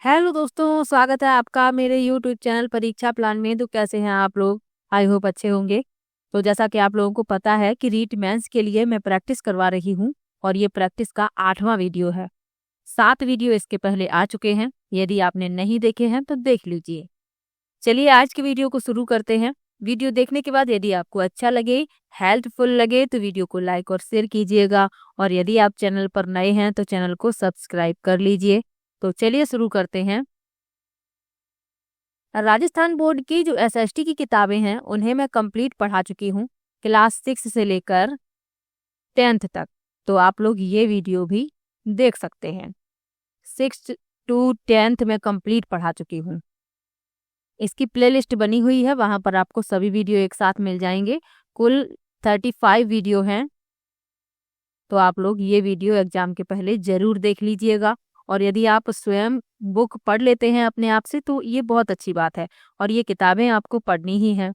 Hello दोस्तों, स्वागत है आपका मेरे यूट्यूब चैनल परीक्षा प्लान में। तो कैसे हैं आप लोग? आई होप अच्छे होंगे। तो जैसा कि आप लोगों को पता है कि रीट मेंस के लिए मैं प्रैक्टिस करवा रही हूँ और ये प्रैक्टिस का 8वां वीडियो है। 7 वीडियो इसके पहले आ चुके हैं। यदि आपने नहीं देखे हैं तो देख लीजिए। चलिए आज की वीडियो को शुरू करते हैं। वीडियो देखने के बाद यदि आपको अच्छा लगे, हेल्पफुल लगे तो वीडियो को लाइक और शेयर कीजिएगा। और यदि आप चैनल पर नए हैं तो चैनल को सब्सक्राइब कर लीजिए। तो चलिए शुरू करते हैं। राजस्थान बोर्ड की जो एसएसटी की किताबें हैं उन्हें मैं कंप्लीट पढ़ा चुकी हूँ, क्लास 6 से लेकर 10th तक। तो आप लोग ये वीडियो भी देख सकते हैं। 6 to 10th में कंप्लीट पढ़ा चुकी हूँ। इसकी प्लेलिस्ट बनी हुई है, वहां पर आपको सभी वीडियो एक साथ मिल जाएंगे। कुल 35 वीडियो हैं। तो आप लोग ये वीडियो एग्जाम के पहले जरूर देख लीजिएगा। और यदि आप स्वयं बुक पढ़ लेते हैं अपने आप से तो ये बहुत अच्छी बात है और ये किताबें आपको पढ़नी ही हैं।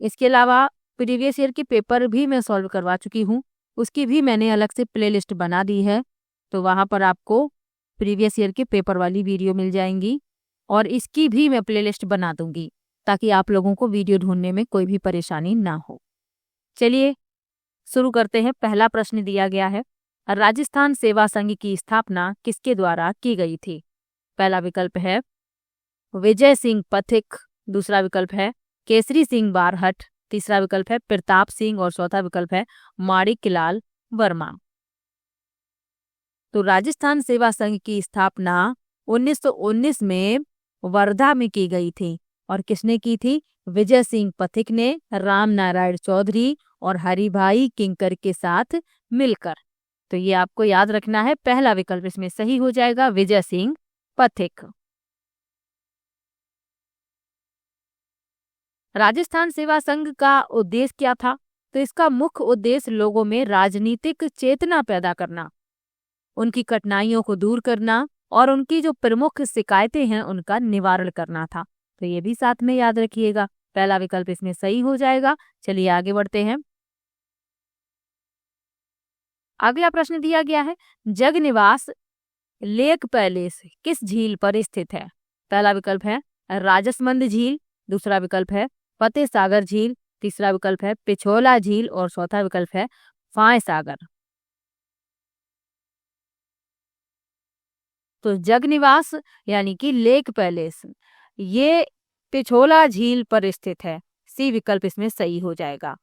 इसके अलावा प्रीवियस ईयर के पेपर भी मैं सॉल्व करवा चुकी हूँ, उसकी भी मैंने अलग से प्लेलिस्ट बना दी है। तो वहाँ पर आपको प्रीवियस ईयर के पेपर वाली वीडियो मिल जाएंगी और इसकी भी मैं प्लेलिस्ट बना दूंगी ताकि आप लोगों को वीडियो ढूंढने में कोई भी परेशानी ना हो। चलिए शुरू करते हैं। पहला प्रश्न दिया गया है, राजस्थान सेवा संघ की स्थापना किसके द्वारा की गई थी? पहला विकल्प है विजय सिंह पथिक, दूसरा विकल्प है केसरी सिंह बारहट, तीसरा विकल्प है प्रताप सिंह और चौथा विकल्प है माणिकलाल वर्मा। तो राजस्थान सेवा संघ की स्थापना 1919 में वर्धा में की गई थी। और किसने की थी? विजय सिंह पथिक ने राम नारायण चौधरी और हरिभाई किंकर के साथ मिलकर। तो ये आपको याद रखना है, पहला विकल्प इसमें सही हो जाएगा, विजय सिंह पथिक। राजस्थान सेवा संघ का उद्देश्य क्या था? तो इसका मुख्य उद्देश्य लोगों में राजनीतिक चेतना पैदा करना, उनकी कठिनाइयों को दूर करना और उनकी जो प्रमुख शिकायतें हैं उनका निवारण करना था। तो ये भी साथ में याद रखिएगा, पहला विकल्प इसमें सही हो जाएगा। चलिए आगे बढ़ते हैं। अगला प्रश्न दिया गया है, जगनिवास लेक पैलेस किस झील पर स्थित है? पहला विकल्प है राजसमंद झील, दूसरा विकल्प है फतेह सागर झील, तीसरा विकल्प है पिछोला झील और चौथा विकल्प है फाय सागर। तो जगनिवास यानी कि लेक पैलेस ये पिछोला झील पर स्थित है। सी विकल्प इसमें सही हो जाएगा।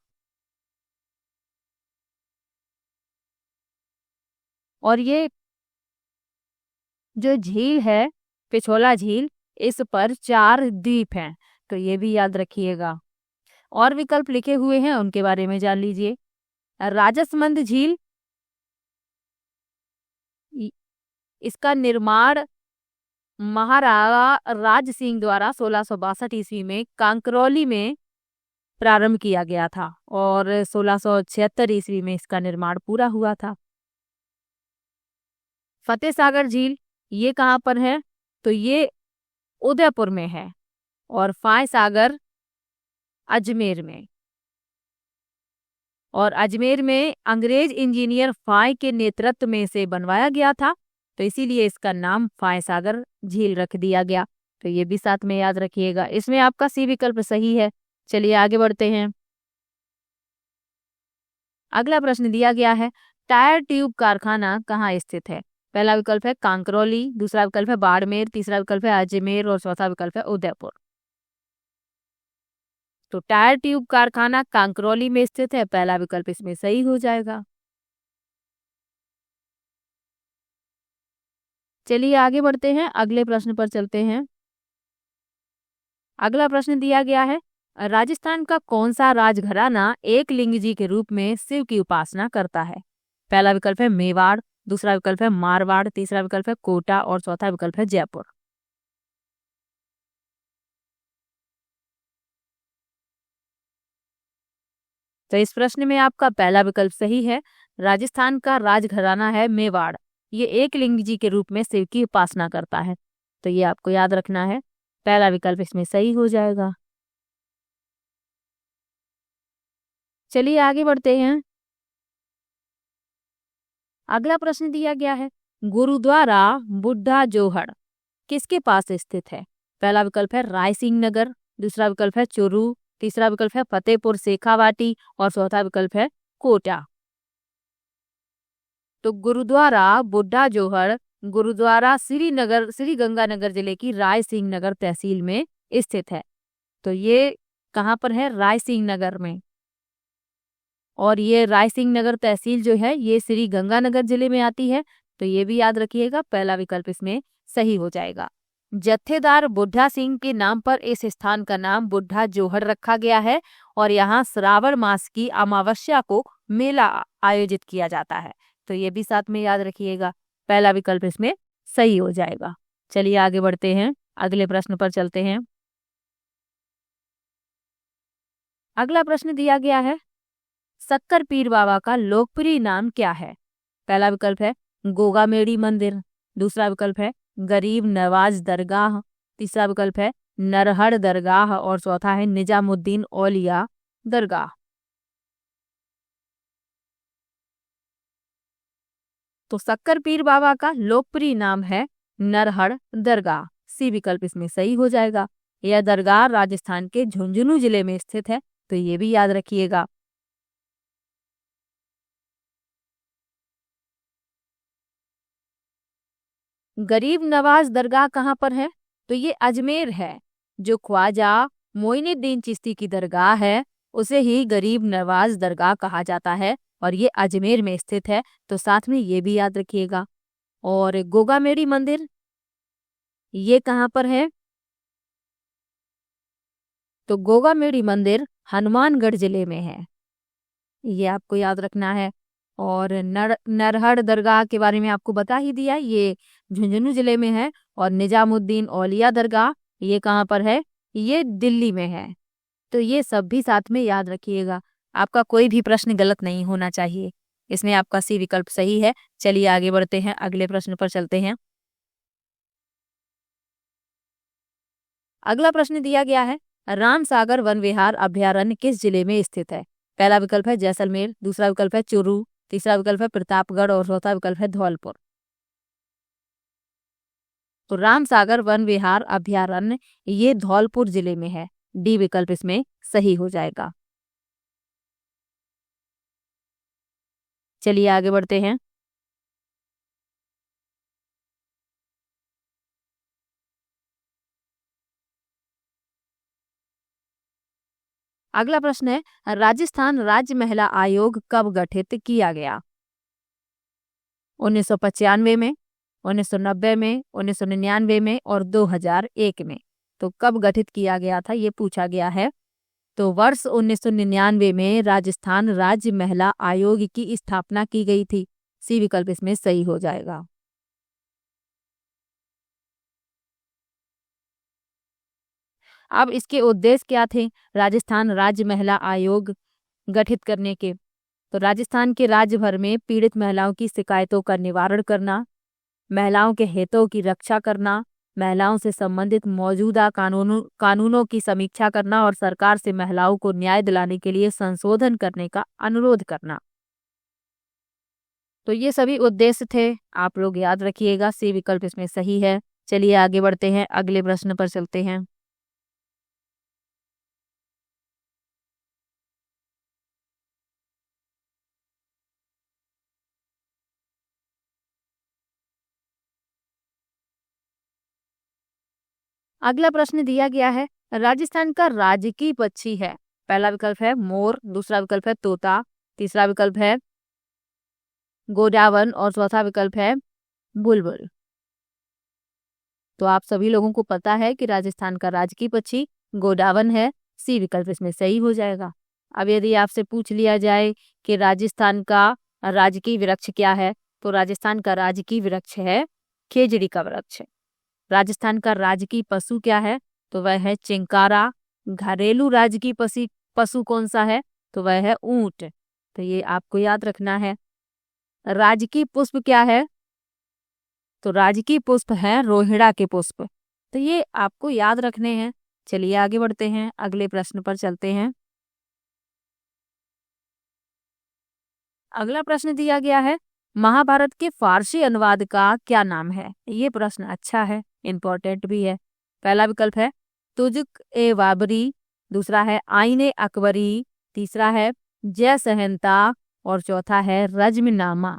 और ये जो झील है पिछोला झील, इस पर 4 द्वीप हैं। तो ये भी याद रखिएगा। और विकल्प लिखे हुए हैं उनके बारे में जान लीजिए। राजसमंद झील, इ- इसका निर्माण महाराणा राज सिंह द्वारा 1662 ईस्वी में कांकरौली में प्रारंभ किया गया था और 1676 ईस्वी में इसका निर्माण पूरा हुआ था। फतेह सागर झील ये कहाँ पर है? तो ये उदयपुर में है। और फाय सागर अजमेर में। और अजमेर में अंग्रेज इंजीनियर फाय के नेतृत्व में इसे बनवाया गया था, तो इसीलिए इसका नाम फाय सागर झील रख दिया गया। तो ये भी साथ में याद रखिएगा। इसमें आपका सी विकल्प सही है। चलिए आगे बढ़ते हैं। अगला प्रश्न दिया गया है, टायर ट्यूब कारखाना कहाँ स्थित है? पहला विकल्प है कांकरौली, दूसरा विकल्प है बाड़मेर, तीसरा विकल्प है अजमेर और चौथा विकल्प है उदयपुर। तो टायर ट्यूब कारखाना कांकरौली में स्थित है, पहला विकल्प इसमें सही हो जाएगा। चलिए आगे बढ़ते हैं, अगले प्रश्न पर चलते हैं। अगला प्रश्न दिया गया है, राजस्थान का कौन सा राजघराना एक लिंग जी के रूप में शिव की उपासना करता है? पहला विकल्प है मेवाड़, दूसरा विकल्प है मारवाड़, तीसरा विकल्प है कोटा और चौथा विकल्प है जयपुर। तो इस प्रश्न में आपका पहला विकल्प सही है। राजस्थान का राजघराना है मेवाड़। ये एक लिंग जी के रूप में शिव की उपासना करता है। तो ये आपको याद रखना है, पहला विकल्प इसमें सही हो जाएगा। चलिए आगे बढ़ते हैं। अगला प्रश्न दिया गया है, गुरुद्वारा बुढ़ा जोहड़ किसके पास स्थित है? पहला विकल्प है रायसिंह नगर, दूसरा विकल्प है चुरू, तीसरा विकल्प है फतेहपुर शेखावाटी और चौथा विकल्प है कोटा। तो गुरुद्वारा बुड्ढा जोहर गुरुद्वारा श्री गंगानगर जिले की रायसिंह नगर तहसील में स्थित है। तो ये कहाँ पर है? रायसिंह नगर में। और ये रायसिंह नगर तहसील जो है ये श्री गंगानगर जिले में आती है। तो ये भी याद रखिएगा, पहला विकल्प इसमें सही हो जाएगा। जत्थेदार बुड्ढा सिंह के नाम पर इस स्थान का नाम बुड्ढा जोहर रखा गया है और यहाँ श्रावण मास की अमावस्या को मेला आयोजित किया जाता है। तो ये भी साथ में याद रखिएगा, पहला विकल्प इसमें सही हो जाएगा। चलिए आगे बढ़ते हैं, अगले प्रश्न पर चलते हैं। अगला प्रश्न दिया गया है, सक्कर पीर बाबा का लोकप्रिय नाम क्या है? पहला विकल्प है गोगा मेड़ी मंदिर, दूसरा विकल्प है गरीब नवाज दरगाह, तीसरा विकल्प है नरहड़ दरगाह और चौथा है निजामुद्दीन औलिया दरगाह। तो सक्कर पीर बाबा का लोकप्रिय नाम है नरहड़ दरगाह, सी विकल्प इसमें सही हो जाएगा। यह दरगाह राजस्थान के झुंझुनू जिले में स्थित है। तो ये भी याद रखिएगा। गरीब नवाज दरगाह कहाँ पर है? तो ये अजमेर है। जो ख्वाजा मोइनुद्दीन चिश्ती की दरगाह है उसे ही गरीब नवाज दरगाह कहा जाता है और ये अजमेर में स्थित है। तो साथ में ये भी याद रखिएगा। और गोगा मेड़ी मंदिर ये कहाँ पर है? तो गोगा मेड़ी मंदिर हनुमानगढ़ जिले में है, ये आपको याद रखना है। और नरहड़ दरगाह के बारे में आपको बता ही दिया, ये झुंझुनू जिले में है। और निजामुद्दीन औलिया दरगाह ये कहाँ पर है? ये दिल्ली में है। तो ये सब भी साथ में याद रखिएगा। आपका कोई भी प्रश्न गलत नहीं होना चाहिए। इसमें आपका सी विकल्प सही है। चलिए आगे बढ़ते हैं, अगले प्रश्न पर चलते हैं। अगला प्रश्न दिया गया है, रामसागर वन विहार अभ्यारण्य किस जिले में स्थित है? पहला विकल्प है जैसलमेर, दूसरा विकल्प है चुरू, तीसरा विकल्प है प्रतापगढ़ और चौथा विकल्प है धौलपुर। तो रामसागर वन विहार अभ्यारण्य ये धौलपुर जिले में है, डी विकल्प इसमें सही हो जाएगा। चलिए आगे बढ़ते हैं। अगला प्रश्न है, राजस्थान राज्य महिला आयोग कब गठित किया गया? 1995 में, 1990 में, 1999 में और 2001 में। तो कब गठित किया गया था ये पूछा गया है। तो वर्ष 1999 में राजस्थान राज्य महिला आयोग की स्थापना की गई थी, सी विकल्प इसमें सही हो जाएगा। अब इसके उद्देश्य क्या थे राजस्थान राज्य महिला आयोग गठित करने के? तो राजस्थान के राज्य भर में पीड़ित महिलाओं की शिकायतों का निवारण करना, महिलाओं के हितों की रक्षा करना, महिलाओं से संबंधित मौजूदा कानूनों की समीक्षा करना और सरकार से महिलाओं को न्याय दिलाने के लिए संशोधन करने का अनुरोध करना। तो ये सभी उद्देश्य थे, आप लोग याद रखिएगा, सी विकल्प इसमें सही है। चलिए आगे बढ़ते हैं, अगले प्रश्न पर चलते हैं। अगला प्रश्न दिया गया है, राजस्थान का राजकीय पक्षी है? पहला विकल्प है मोर, दूसरा विकल्प है तोता, तीसरा विकल्प है गोडावन और चौथा विकल्प है बुलबुल। तो आप सभी लोगों को पता है कि राजस्थान का राजकीय पक्षी गोडावन है, सी विकल्प इसमें सही हो जाएगा। अब यदि आपसे पूछ लिया जाए कि राजस्थान का राजकीय वृक्ष क्या है, तो राजस्थान का राजकीय वृक्ष है खेजड़ी का वृक्ष। राजस्थान का राजकीय पशु क्या है? तो वह है चिंकारा। घरेलू राजकीय पशु कौन सा है? तो वह है ऊंट। तो ये आपको याद रखना है। राजकीय पुष्प क्या है? तो राजकीय पुष्प है रोहिड़ा के पुष्प। तो ये आपको याद रखने हैं। चलिए आगे बढ़ते हैं, अगले प्रश्न पर चलते हैं। अगला प्रश्न दिया गया है, महाभारत के फारसी अनुवाद का क्या नाम है? ये प्रश्न अच्छा है, इम्पोर्टेंट भी है। पहला विकल्प है तुजुक ए बाबरी, दूसरा है आईने अकबरी, तीसरा है जय सहनता और चौथा है रज्मनामा।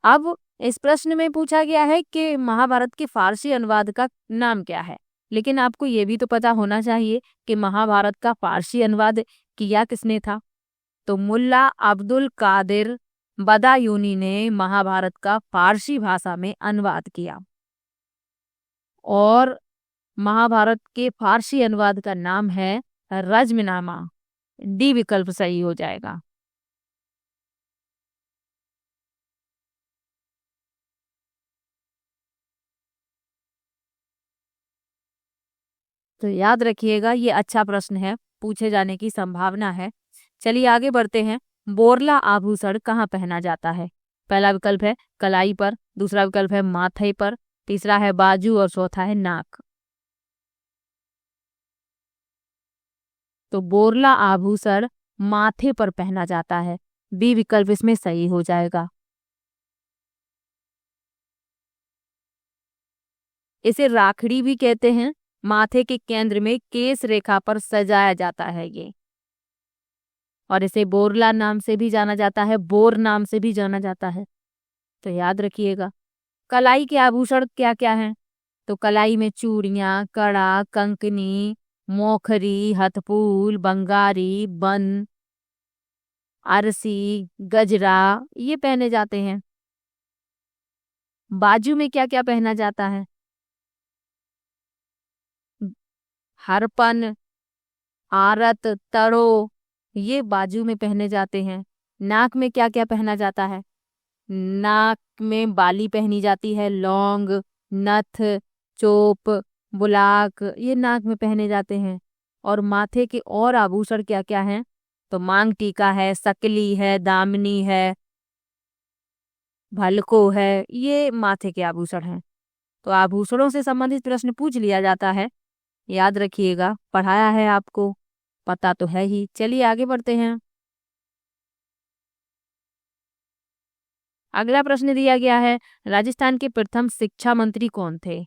अब इस प्रश्न में पूछा गया है कि महाभारत के फारसी अनुवाद का नाम क्या है, लेकिन आपको ये भी तो पता होना चाहिए कि महाभारत का फारसी अनुवाद किया किसने था। तो मुल्ला अब्दुल कादिर बदायूनी ने महाभारत का फारसी भाषा में अनुवाद किया और महाभारत के फारसी अनुवाद का नाम है रज्मनामा। डी विकल्प सही हो जाएगा। तो याद रखिएगा, ये अच्छा प्रश्न है, पूछे जाने की संभावना है। चलिए आगे बढ़ते हैं। बोरला आभूषण कहाँ पहना जाता है? पहला विकल्प है कलाई पर, दूसरा विकल्प है माथे पर, तीसरा है बाजू और चौथा है नाक। तो बोरला आभूषण माथे पर पहना जाता है। बी विकल्प इसमें सही हो जाएगा। इसे राखड़ी भी कहते हैं। माथे के केंद्र में केस रेखा पर सजाया जाता है ये, और इसे बोरला नाम से भी जाना जाता है, बोर नाम से भी जाना जाता है। तो याद रखिएगा। कलाई के आभूषण क्या क्या हैं? तो कलाई में चूड़ियां, कड़ा, कंकनी, मोखरी, हथफूल, बंगारी, बन, अरसी, गजरा ये पहने जाते हैं। बाजू में क्या क्या पहना जाता है? हरपन, आरत, तड़ो ये बाजू में पहने जाते हैं। नाक में क्या क्या पहना जाता है? नाक में बाली पहनी जाती है, लौंग, नथ, चोप, बुलाक ये नाक में पहने जाते हैं। और माथे के और आभूषण क्या क्या हैं? तो मांग टीका है, सकली है, दामनी है, भलको है, ये माथे के आभूषण हैं। तो आभूषणों से संबंधित प्रश्न पूछ लिया जाता है, याद रखिएगा, पढ़ाया है आपको, पता तो है ही। चलिए आगे बढ़ते हैं। अगला प्रश्न दिया गया है, राजस्थान के प्रथम शिक्षा मंत्री कौन थे?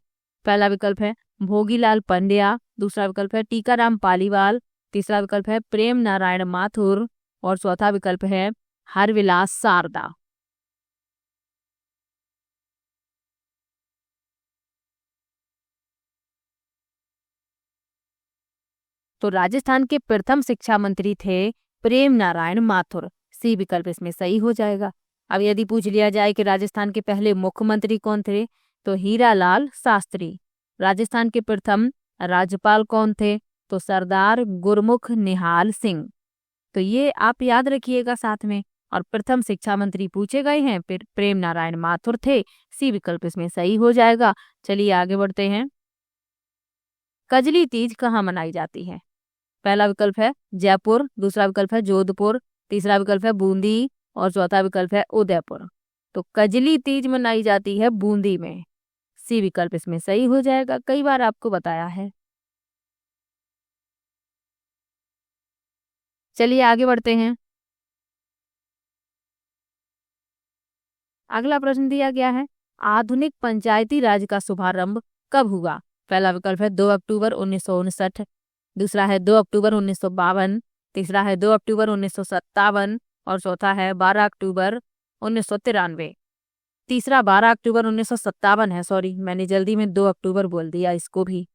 पहला विकल्प है भोगीलाल पंड्या, दूसरा विकल्प है टीकाराम पालीवाल, तीसरा विकल्प है प्रेम नारायण माथुर और चौथा विकल्प है हरविलास शारदा। तो राजस्थान के प्रथम शिक्षा मंत्री थे प्रेम नारायण माथुर। सी विकल्प इसमें सही हो जाएगा। अब यदि पूछ लिया जाए कि राजस्थान के पहले मुख्यमंत्री कौन थे, तो हीरालाल शास्त्री। राजस्थान के प्रथम राज्यपाल कौन थे? तो सरदार गुरमुख निहाल सिंह। तो ये आप याद रखिएगा साथ में। और प्रथम शिक्षा मंत्री पूछे गए हैं, फिर प्रेम नारायण माथुर थे। सी विकल्प इसमें सही हो जाएगा। चलिए आगे बढ़ते हैं। कजली तीज कहाँ मनाई जाती है? पहला विकल्प है जयपुर, दूसरा विकल्प है जोधपुर, तीसरा विकल्प है बूंदी और चौथा विकल्प है उदयपुर। तो कजली तीज मनाई जाती है बूंदी में। सी विकल्प इसमें सही हो जाएगा, कई बार आपको बताया है। चलिए आगे बढ़ते हैं। अगला प्रश्न दिया गया है, आधुनिक पंचायती राज का शुभारंभ कब हुआ? पहला विकल्प है 2 अक्टूबर 1959, दूसरा है 2 अक्टूबर 1952, तीसरा है 2 अक्टूबर 1957 और चौथा है 12 अक्टूबर 1993। तीसरा 12 अक्टूबर 1957 है, सॉरी मैंने जल्दी में 2 अक्टूबर बोल दिया इसको भी।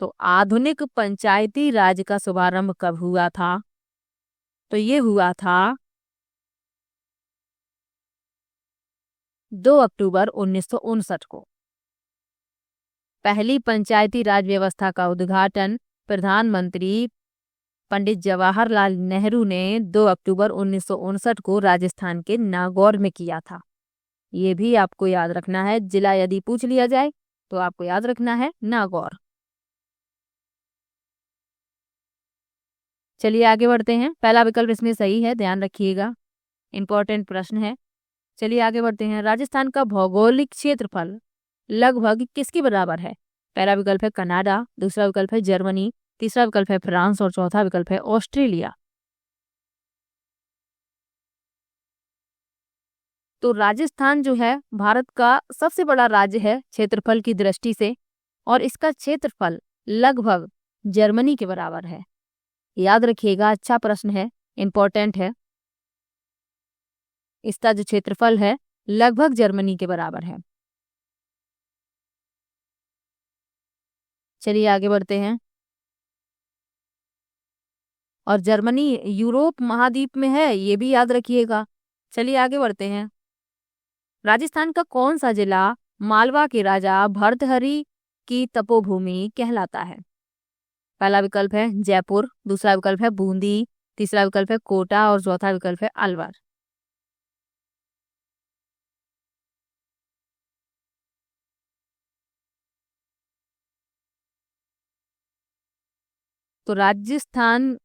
तो आधुनिक पंचायती राज का शुभारंभ कब हुआ था? तो ये हुआ था 2 अक्टूबर 1959 को। पहली पंचायती राज व्यवस्था का उद्घाटन प्रधानमंत्री पंडित जवाहरलाल नेहरू ने 2 अक्टूबर 1959 को राजस्थान के नागौर में किया था। ये भी आपको याद रखना है, जिला यदि पूछ लिया जाए तो आपको याद रखना है नागौर। चलिए आगे बढ़ते हैं। पहला विकल्प इसमें सही है, ध्यान रखिएगा, इंपॉर्टेंट प्रश्न है। चलिए आगे बढ़ते हैं। राजस्थान का भौगोलिक क्षेत्रफल लगभग किसके बराबर है? पहला विकल्प है कनाडा, दूसरा विकल्प है जर्मनी, तीसरा विकल्प है फ्रांस और चौथा विकल्प है ऑस्ट्रेलिया। तो राजस्थान जो है भारत का सबसे बड़ा राज्य है क्षेत्रफल की दृष्टि से, और इसका क्षेत्रफल लगभग जर्मनी के बराबर है। याद रखिएगा, अच्छा प्रश्न है, इंपॉर्टेंट है। इसका जो क्षेत्रफल है लगभग जर्मनी के बराबर है। चलिए आगे बढ़ते हैं। और जर्मनी यूरोप महाद्वीप में है, ये भी याद रखिएगा। चलिए आगे बढ़ते हैं। राजस्थान का कौन सा जिला मालवा के राजा भर्तहरि की तपोभूमि कहलाता है? पहला विकल्प है जयपुर, दूसरा विकल्प है बूंदी, तीसरा विकल्प है कोटा और चौथा विकल्प है अलवर। तो राजस्थान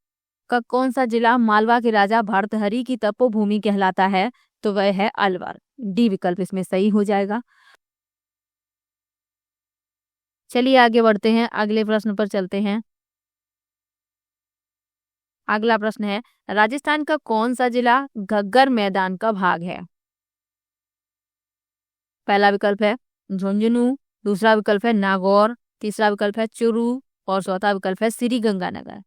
का कौन सा जिला मालवा के राजा भर्तहरि की तपोभूमि कहलाता है? तो वह है अलवर। डी विकल्प इसमें सही हो जाएगा। चलिए आगे बढ़ते हैं, अगले प्रश्न पर चलते हैं। अगला प्रश्न है राजस्थान का कौन सा जिला घग्गर मैदान का भाग है? पहला विकल्प है झुंझुनू, दूसरा विकल्प है नागौर, तीसरा विकल्प है चुरू और चौथा विकल्प है श्री गंगानगर।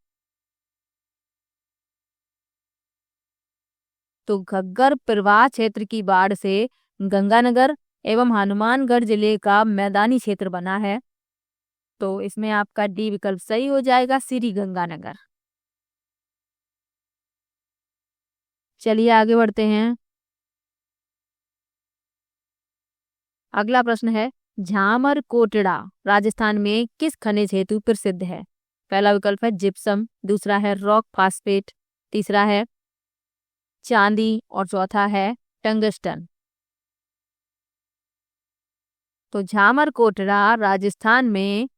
तो घग्गर प्रवाह क्षेत्र की बाढ़ से गंगानगर एवं हनुमानगढ़ जिले का मैदानी क्षेत्र बना है। तो इसमें आपका डी विकल्प सही हो जाएगा, श्री गंगानगर। चलिए आगे बढ़ते हैं। अगला प्रश्न है झामर कोटड़ा राजस्थान में किस खनिज हेतु प्रसिद्ध है? पहला विकल्प है जिप्सम, दूसरा है रॉक फास्फेट, तीसरा है चांदी और चौथा है टंगस्टन। तो झामर कोटड़ा राजस्थान में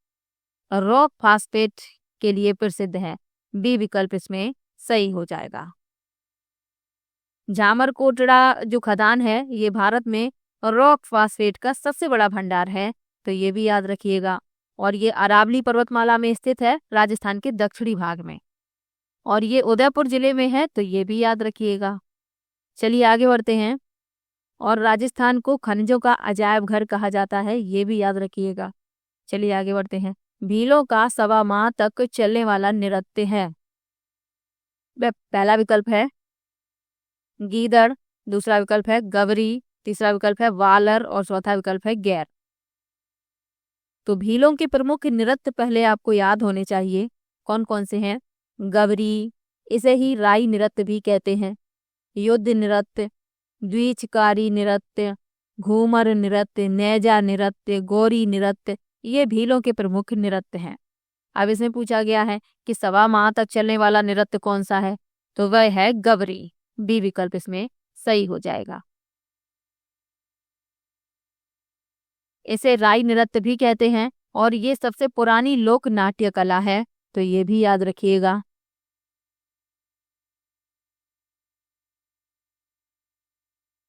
रॉक फास्फेट के लिए प्रसिद्ध है। बी विकल्प इसमें सही हो जाएगा। झामर कोटड़ा जो खदान है ये भारत में रॉक फास्फेट का सबसे बड़ा भंडार है, तो ये भी याद रखिएगा। और ये अरावली पर्वतमाला में स्थित है, राजस्थान के दक्षिणी भाग में, और ये उदयपुर जिले में है, तो ये भी याद रखिएगा। चलिए आगे बढ़ते हैं। और राजस्थान को खनिजों का अजायब घर कहा जाता है, ये भी याद रखिएगा। चलिए आगे बढ़ते हैं। भीलों का सवा माह तक चलने वाला नृत्य है? पहला विकल्प है गीदड़, दूसरा विकल्प है गवरी, तीसरा विकल्प है वालर और चौथा विकल्प है गैर। तो भीलों के प्रमुख नृत्य पहले आपको याद होने चाहिए, कौन कौन से हैं। गवरी, इसे ही राई नृत्य भी कहते हैं, युद्ध नृत्य, द्विचकारी नृत्य, घूमर नृत्य, नेजा नृत्य, गौरी नृत्य, ये भीलों के प्रमुख नृत्य हैं। अब इसमें पूछा गया है कि सवा माह तक चलने वाला नृत्य कौन सा है? तो वह है गवरी। बी विकल्प इसमें सही हो जाएगा। इसे राई नृत्य भी कहते हैं और ये सबसे पुरानी लोक नाट्य कला है, तो ये भी याद रखिएगा।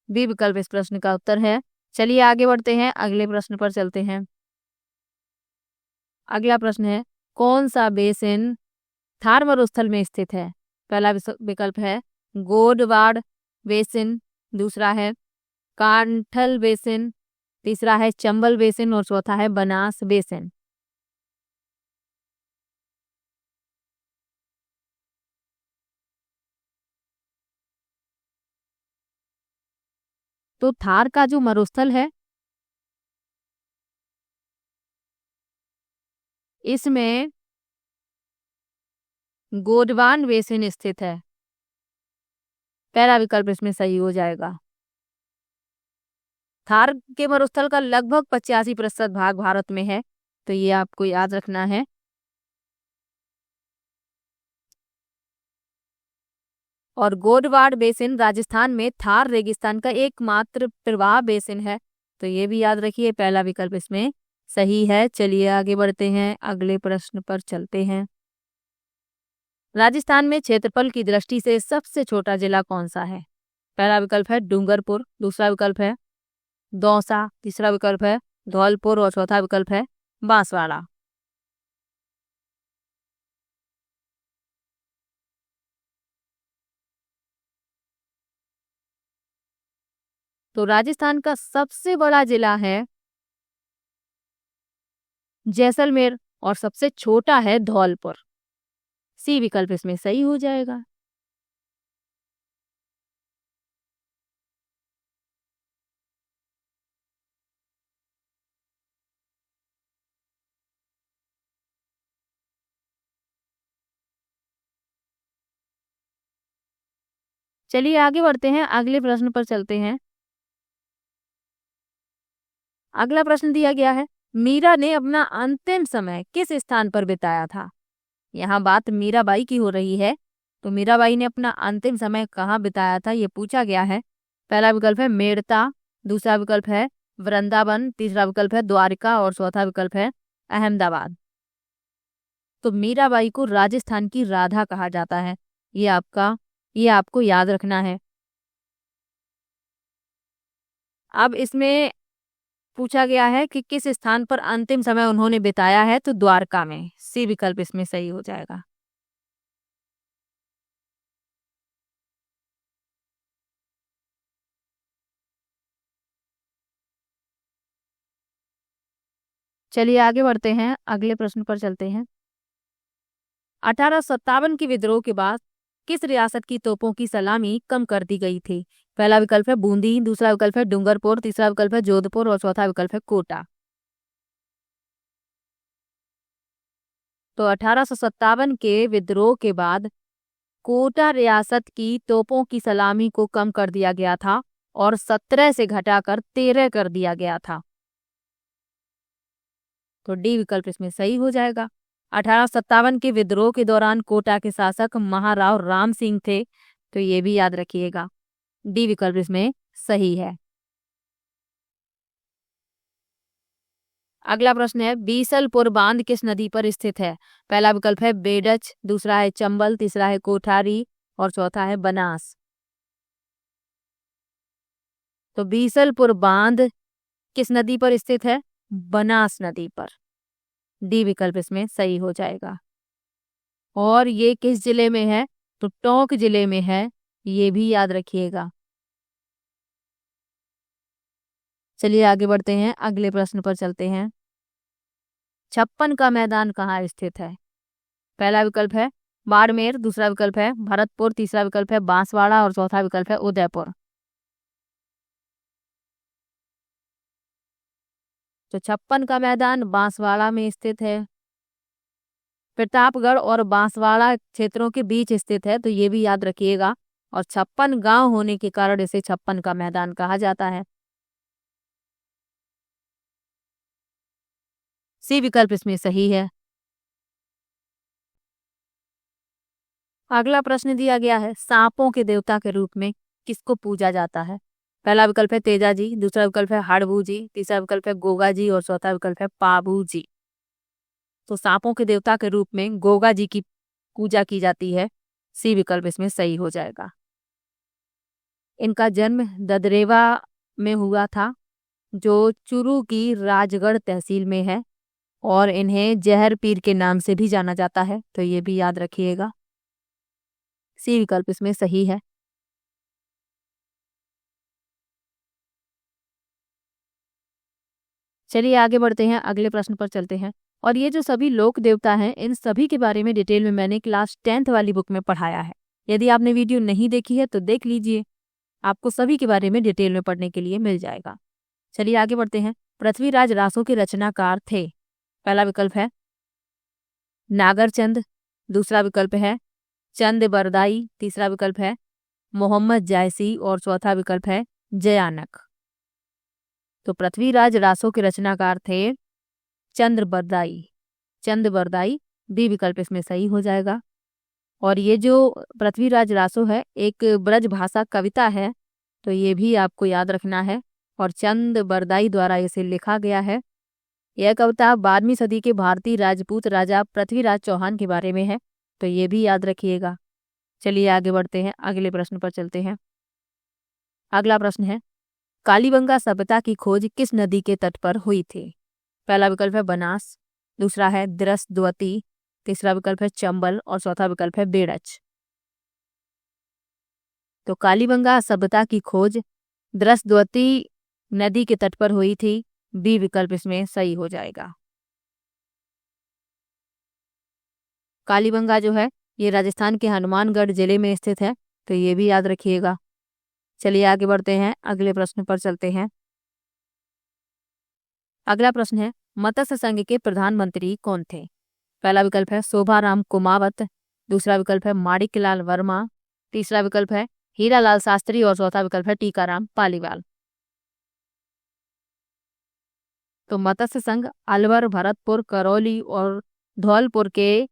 बी विकल्प इस प्रश्न का उत्तर है। चलिए आगे बढ़ते हैं, अगले प्रश्न पर चलते हैं। अगला प्रश्न है कौन सा बेसिन थार मरुस्थल में स्थित है? पहला विकल्प है गोडवाड़ बेसिन, दूसरा है कांठल बेसिन, तीसरा है चंबल बेसिन और चौथा है बनास बेसिन। तो थार का जो मरुस्थल है इसमें गोडवान बेसिन स्थित है। पहला विकल्प इसमें सही हो जाएगा। थार के मरुस्थल का लगभग 85% भाग भारत में है, तो ये आपको याद रखना है। और गोडवाड़ बेसिन राजस्थान में थार रेगिस्तान का एकमात्र प्रवाह बेसिन है, तो ये भी याद रखिए, पहला विकल्प इसमें सही है। चलिए आगे बढ़ते हैं, अगले प्रश्न पर चलते हैं। राजस्थान में क्षेत्रफल की दृष्टि से सबसे छोटा जिला कौन सा है? पहला विकल्प है डूंगरपुर, दूसरा विकल्प है दौसा, तीसरा विकल्प है धौलपुर और चौथा विकल्प है बांसवाड़ा। तो राजस्थान का सबसे बड़ा जिला है जैसलमेर और सबसे छोटा है धौलपुर। सी विकल्प इसमें सही हो जाएगा। चलिए आगे बढ़ते हैं, अगले प्रश्न पर चलते हैं। अगला प्रश्न दिया गया है, मीरा ने अपना अंतिम समय किस स्थान पर बिताया था। यहाँ बात मीराबाई की हो रही है, तो मीराबाई ने अपना अंतिम समय कहाँ बिताया था ये पूछा गया है। पहला विकल्प है मेड़ता, दूसरा विकल्प है वृंदावन, तीसरा विकल्प है द्वारका और चौथा विकल्प है अहमदाबाद। तो मीराबाई को राजस्थान की राधा कहा जाता है, ये आपको याद रखना है। अब इसमें पूछा गया है कि किस स्थान पर अंतिम समय उन्होंने बिताया है, तो द्वारका में। सी विकल्प इसमें सही हो जाएगा। चलिए आगे बढ़ते हैं, अगले प्रश्न पर चलते हैं। 1857 के विद्रोह के बाद किस रियासत की तोपों की सलामी कम कर दी गई थी। पहला विकल्प है बूंदी, दूसरा विकल्प है डूंगरपुर, तीसरा विकल्प है जोधपुर और चौथा विकल्प है कोटा। तो 1857 के विद्रोह के बाद कोटा रियासत की तोपों की सलामी को कम कर दिया गया था और 17 से घटाकर 13 कर दिया गया था। तो डी विकल्प इसमें सही हो जाएगा। 1857 के विद्रोह के दौरान कोटा के शासक महाराव राम सिंह थे, तो ये भी याद रखिएगा। डी विकल्प इसमें सही है। अगला प्रश्न है, बीसलपुर बांध किस नदी पर स्थित है। पहला विकल्प है बेडच, दूसरा है चंबल, तीसरा है कोठारी और चौथा है बनास। तो बीसलपुर बांध किस नदी पर स्थित है, बनास नदी पर। डी विकल्प इसमें सही हो जाएगा। और ये किस जिले में है, तो टोंक जिले में है, ये भी याद रखिएगा। चलिए आगे बढ़ते हैं, अगले प्रश्न पर चलते हैं। छप्पन का मैदान कहाँ स्थित है। पहला विकल्प है बाड़मेर, दूसरा विकल्प है भरतपुर, तीसरा विकल्प है बांसवाड़ा और चौथा विकल्प है उदयपुर। तो छप्पन का मैदान बांसवाड़ा में स्थित है, प्रतापगढ़ और बांसवाड़ा क्षेत्रों के बीच स्थित है, तो ये भी याद रखिएगा। और 56 गांव होने के कारण इसे छप्पन का मैदान कहा जाता है। सी विकल्प इसमें सही है। अगला प्रश्न दिया गया है, सांपों के देवता के रूप में किसको पूजा जाता है। पहला विकल्प है तेजा जी, दूसरा विकल्प है हड़बू जी, तीसरा विकल्प है गोगा जी और चौथा विकल्प है पाबू जी। तो सांपों के देवता के रूप में गोगा जी की पूजा की जाती है। सी विकल्प इसमें सही हो जाएगा। इनका जन्म ददरेवा में हुआ था, जो चुरू की राजगढ़ तहसील में है, और इन्हें जहर पीर के नाम से भी जाना जाता है, तो ये भी याद रखिएगा। सी विकल्प इसमें सही है। चलिए आगे बढ़ते हैं, अगले प्रश्न पर चलते हैं। और ये जो सभी लोक देवता हैं, इन सभी के बारे में डिटेल में मैंने क्लास 10th वाली बुक में पढ़ाया है। यदि आपने वीडियो नहीं देखी है तो देख लीजिए, आपको सभी के बारे में डिटेल में पढ़ने के लिए मिल जाएगा। चलिए आगे बढ़ते हैं। पृथ्वीराज रासों के रचनाकार थे। पहला विकल्प है नागरचंद, दूसरा विकल्प है चंद बरदाई, तीसरा विकल्प है मोहम्मद जायसी और चौथा विकल्प है जयानक। तो पृथ्वीराज रासों के रचनाकार थे चंद बरदाई। बी विकल्प इसमें सही हो जाएगा। और ये जो पृथ्वीराज रासो है एक ब्रज भाषा कविता है, तो ये भी आपको याद रखना है, और चंद बरदाई द्वारा इसे लिखा गया है। यह कविता 12वीं सदी के भारतीय राजपूत राजा पृथ्वीराज चौहान के बारे में है, तो ये भी याद रखिएगा। चलिए आगे बढ़ते हैं, अगले प्रश्न पर चलते हैं। अगला प्रश्न है, कालीबंगा सभ्यता की खोज किस नदी के तट पर हुई थी। पहला विकल्प है बनास, दूसरा है द्रसद्वती, तीसरा विकल्प है चंबल और चौथा विकल्प है बेड़च। तो कालीबंगा सभ्यता की खोज द्रस्द्वती नदी के तट पर हुई थी। बी विकल्प इसमें सही हो जाएगा। कालीबंगा जो है ये राजस्थान के हनुमानगढ़ जिले में स्थित है, तो ये भी याद रखिएगा। चलिए आगे बढ़ते हैं, अगले प्रश्न पर चलते हैं। अगला प्रश्न है, मत्स्य संघ के प्रधानमंत्री कौन थे? पहला विकल्प है शोभाराम कुमावत, दूसरा विकल्प है माणिकलाल वर्मा, तीसरा विकल्प है हीरालाल शास्त्री और चौथा विकल्प है टीकाराम पालीवाल। तो मत्स्य संघ अलवर, भरतपुर, करौली और धौलपुर के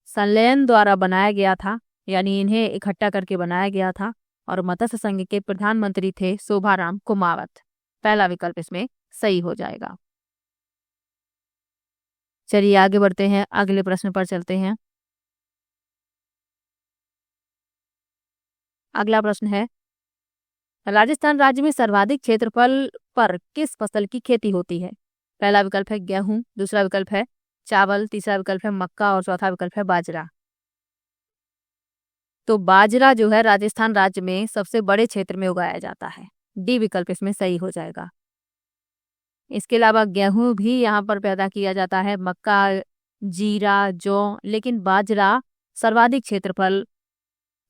संलयन द्वारा बनाया गया था, यानी इन्हें इकट्ठा करके बनाया गया था। और मत्स्य संघ के प्रधानमंत्री थे शोभाराम कुमावत। पहला विकल्प इसमें सही हो जाएगा। चलिए आगे बढ़ते हैं, अगले प्रश्न पर चलते हैं। अगला प्रश्न है, राजस्थान राज्य में सर्वाधिक क्षेत्रफल पर किस फसल की खेती होती है? पहला विकल्प है गेहूं, दूसरा विकल्प है चावल, तीसरा विकल्प है मक्का और चौथा विकल्प है बाजरा। तो बाजरा जो है राजस्थान राज्य में सबसे बड़े क्षेत्र में उगाया जाता है। डी विकल्प इसमें सही हो जाएगा। इसके अलावा गेहूं भी यहाँ पर पैदा किया जाता है, मक्का, जीरा, जौ, लेकिन बाजरा सर्वाधिक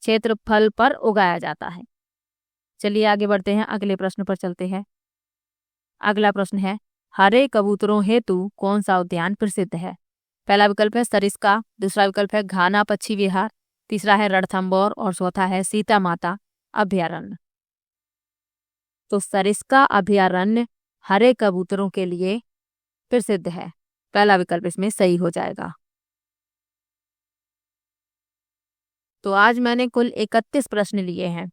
क्षेत्रफल पर उगाया जाता है। चलिए आगे बढ़ते हैं, अगले प्रश्न पर चलते हैं। अगला प्रश्न है, हरे कबूतरों हेतु कौन सा उद्यान प्रसिद्ध है? पहला विकल्प है सरिस्का, दूसरा विकल्प है घाना पक्षी विहार, तीसरा है रणथंभौर और चौथा है सीता माता अभयारण्य। तो सरिस्का अभयारण्य हरे कबूतरों के लिए प्रसिद्ध है। पहला विकल्प इसमें सही हो जाएगा। तो आज मैंने कुल 31 प्रश्न लिए हैं।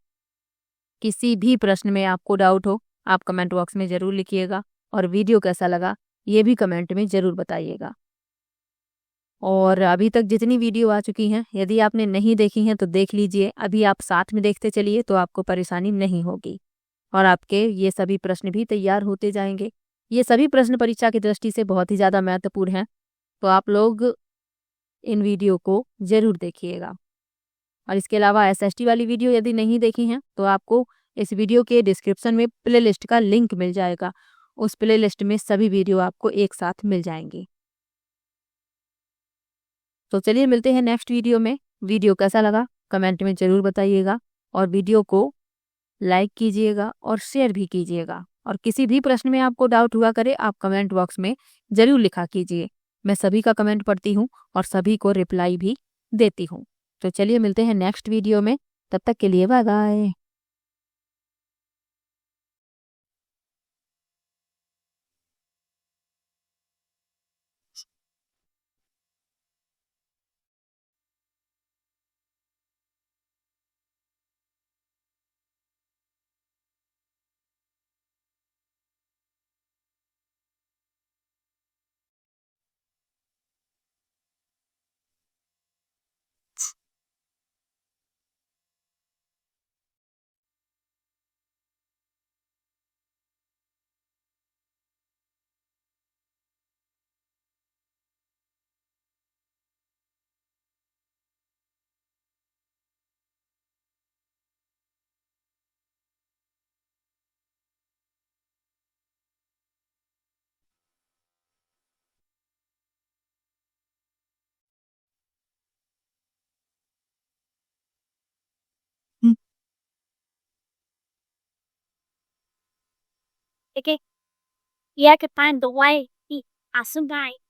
किसी भी प्रश्न में आपको डाउट हो आप कमेंट बॉक्स में जरूर लिखिएगा, और वीडियो कैसा लगा ये भी कमेंट में जरूर बताइएगा। और अभी तक जितनी वीडियो आ चुकी हैं, यदि आपने नहीं देखी हैं तो देख लीजिए। अभी आप साथ में देखते चलिए तो आपको परेशानी नहीं होगी, और आपके ये सभी प्रश्न भी तैयार होते जाएंगे। ये सभी प्रश्न परीक्षा की दृष्टि से बहुत ही ज़्यादा महत्वपूर्ण हैं, तो आप लोग इन वीडियो को जरूर देखिएगा। और इसके अलावा एसएसटी वाली वीडियो यदि नहीं देखी हैं तो आपको इस वीडियो के डिस्क्रिप्शन में प्लेलिस्ट का लिंक मिल जाएगा। उस प्लेलिस्ट में सभी वीडियो आपको एक साथ मिल जाएंगी। तो चलिए मिलते हैं नेक्स्ट वीडियो में। वीडियो कैसा लगा कमेंट में ज़रूर बताइएगा, और वीडियो को लाइक कीजिएगा और शेयर भी कीजिएगा। और किसी भी प्रश्न में आपको डाउट हुआ करे आप कमेंट बॉक्स में ज़रूर लिखा कीजिए। मैं सभी का कमेंट पढ़ती हूँ और सभी को रिप्लाई भी देती हूँ। तो चलिए मिलते हैं नेक्स्ट वीडियो में, तब तक के लिए bye bye. Okay, you have to find the way. Asungai.